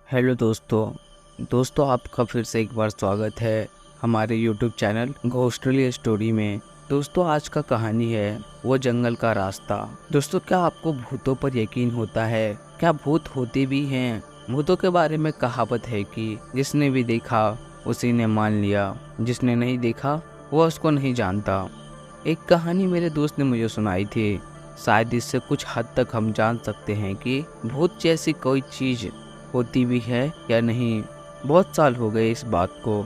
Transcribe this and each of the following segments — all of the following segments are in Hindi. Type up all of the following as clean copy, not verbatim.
हेलो दोस्तों आपका फिर से एक बार स्वागत है हमारे यूट्यूब चैनल घोस्टली स्टोरी में। दोस्तों आज का कहानी है वो जंगल का रास्ता। दोस्तों क्या आपको भूतों पर यकीन होता है? क्या भूत होते भी हैं? भूतों के बारे में कहावत है कि जिसने भी देखा उसी ने मान लिया, जिसने नहीं देखा वो उसको नहीं जानता। एक कहानी मेरे दोस्त ने मुझे सुनाई थी। शायद इससे कुछ हद तक हम जान सकते हैं कि भूत जैसी कोई चीज़ होती भी है या नहीं। बहुत साल हो गए इस बात को।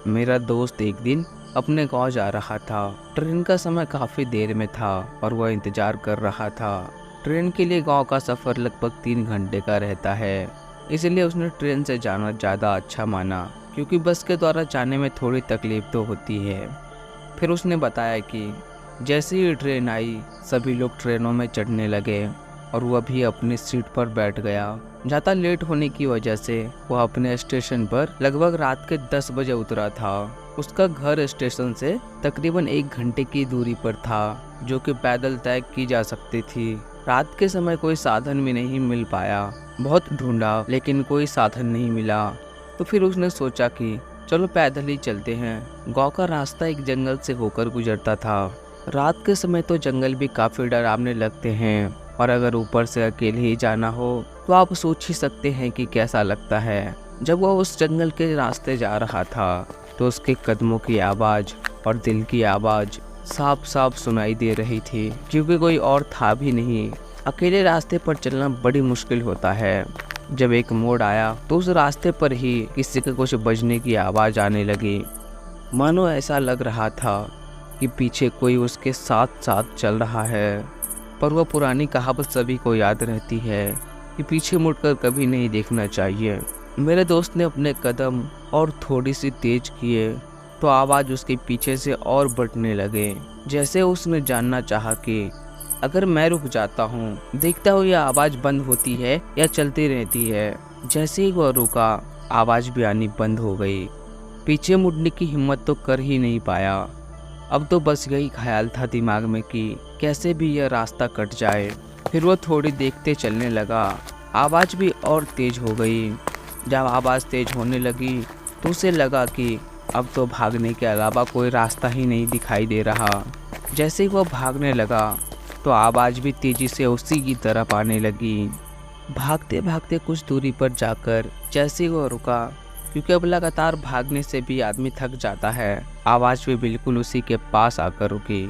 मेरा दोस्त एक दिन अपने गांव जा रहा था। ट्रेन का समय काफ़ी देर में था और वह इंतज़ार कर रहा था। ट्रेन के लिए गांव का सफ़र लगभग 3 घंटे का रहता है, इसलिए उसने ट्रेन से जाना ज़्यादा अच्छा माना, क्योंकि बस के द्वारा जाने में थोड़ी तकलीफ तो होती है। फिर उसने बताया कि जैसे ही ट्रेन आई सभी लोग ट्रेनों में चढ़ने लगे और वह भी अपनी सीट पर बैठ गया। ज़्यादा लेट होने की वजह से वह अपने स्टेशन पर लगभग रात के 10 बजे उतरा था। उसका घर स्टेशन से तकरीबन 1 घंटे की दूरी पर था, जो कि पैदल तय की जा सकती थी। रात के समय कोई साधन भी नहीं मिल पाया। बहुत ढूंढा लेकिन कोई साधन नहीं मिला। तो फिर उसने सोचा कि चलो पैदल ही चलते हैं। गाँव का रास्ता एक जंगल से होकर गुजरता था। रात के समय तो जंगल भी काफ़ी डरावने लगते हैं, और अगर ऊपर से अकेले ही जाना हो तो आप सोच ही सकते हैं कि कैसा लगता है। जब वह उस जंगल के रास्ते जा रहा था तो उसके कदमों की आवाज़ और दिल की आवाज़ साफ साफ सुनाई दे रही थी, क्योंकि कोई और था भी नहीं। अकेले रास्ते पर चलना बड़ी मुश्किल होता है। जब एक मोड़ आया तो उस रास्ते पर ही किसी के कुछ बजने की आवाज़ आने लगी। मानो ऐसा लग रहा था कि पीछे कोई उसके साथ साथ चल रहा है। पर वह पुरानी कहावत सभी को याद रहती है कि पीछे मुड़कर कभी नहीं देखना चाहिए। मेरे दोस्त ने अपने कदम और थोड़ी सी तेज किए तो आवाज़ उसके पीछे से और बढ़ने लगे। जैसे उसने जानना चाहा कि अगर मैं रुक जाता हूँ, देखता हूँ यह आवाज़ बंद होती है या चलती रहती है। जैसे ही वह रुका आवाज़ भी आनी बंद हो गई। पीछे मुड़ने की हिम्मत तो कर ही नहीं पाया। अब तो बस यही ख्याल था दिमाग में कि कैसे भी यह रास्ता कट जाए। फिर वो थोड़ी देखते चलने लगा। आवाज़ भी और तेज हो गई। जब आवाज़ तेज होने लगी तो उसे लगा कि अब तो भागने के अलावा कोई रास्ता ही नहीं दिखाई दे रहा। जैसे ही वह भागने लगा तो आवाज़ भी तेज़ी से उसी की तरफ आने लगी। भागते भागते कुछ दूरी पर जाकर जैसे ही वह रुका, क्योंकि अब लगातार भागने से भी आदमी थक जाता है, आवाज़ भी बिल्कुल उसी के पास आकर रुकी।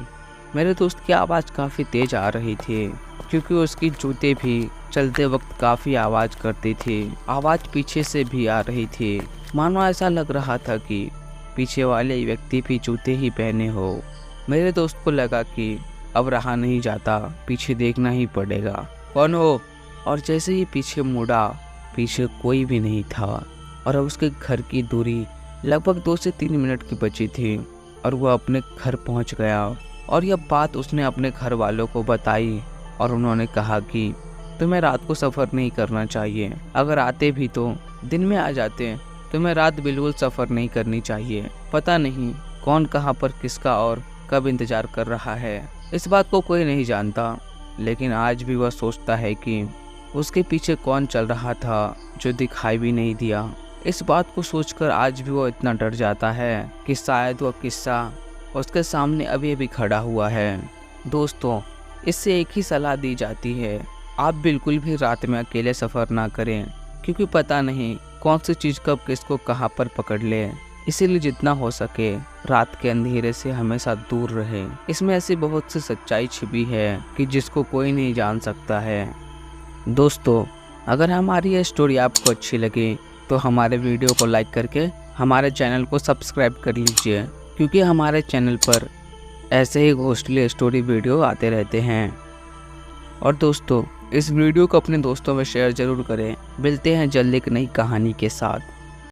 मेरे दोस्त की आवाज़ काफ़ी तेज आ रही थी, क्योंकि उसकी जूते भी चलते वक्त काफ़ी आवाज़ करती थी। आवाज़ पीछे से भी आ रही थी। मानो ऐसा लग रहा था कि पीछे वाले व्यक्ति भी जूते ही पहने हो। मेरे दोस्त को लगा कि अब रहा नहीं जाता, पीछे देखना ही पड़ेगा। कौन हो? और जैसे ही पीछे मुड़ा, पीछे कोई भी नहीं था और अब उसके घर की दूरी लगभग 2 से 3 मिनट की बची थी और वह अपने घर पहुंच गया। और यह बात उसने अपने घर वालों को बताई और उन्होंने कहा कि तुम्हें रात को सफ़र नहीं करना चाहिए। अगर आते भी तो दिन में आ जाते। तुम्हें रात बिल्कुल सफ़र नहीं करनी चाहिए। पता नहीं कौन कहाँ पर किसका और कब इंतज़ार कर रहा है। इस बात को कोई नहीं जानता, लेकिन आज भी वह सोचता है कि उसके पीछे कौन चल रहा था जो दिखाई भी नहीं दिया। इस बात को सोचकर आज भी वो इतना डर जाता है कि शायद वह किस्सा उसके सामने अभी अभी खड़ा हुआ है। दोस्तों, इससे एक ही सलाह दी जाती है, आप बिल्कुल भी रात में अकेले सफ़र ना करें, क्योंकि पता नहीं कौन सी चीज़ कब किसको कहाँ पर पकड़ ले। इसीलिए जितना हो सके रात के अंधेरे से हमेशा दूर रहें। इसमें ऐसी बहुत सी सच्चाई छिपी है कि जिसको कोई नहीं जान सकता है। दोस्तों, अगर हमारी ये स्टोरी आपको अच्छी लगी तो हमारे वीडियो को लाइक करके हमारे चैनल को सब्सक्राइब कर लीजिए, क्योंकि हमारे चैनल पर ऐसे ही घोस्टली स्टोरी वीडियो आते रहते हैं। और दोस्तों, इस वीडियो को अपने दोस्तों में शेयर ज़रूर करें। मिलते हैं जल्द एक नई कहानी के साथ।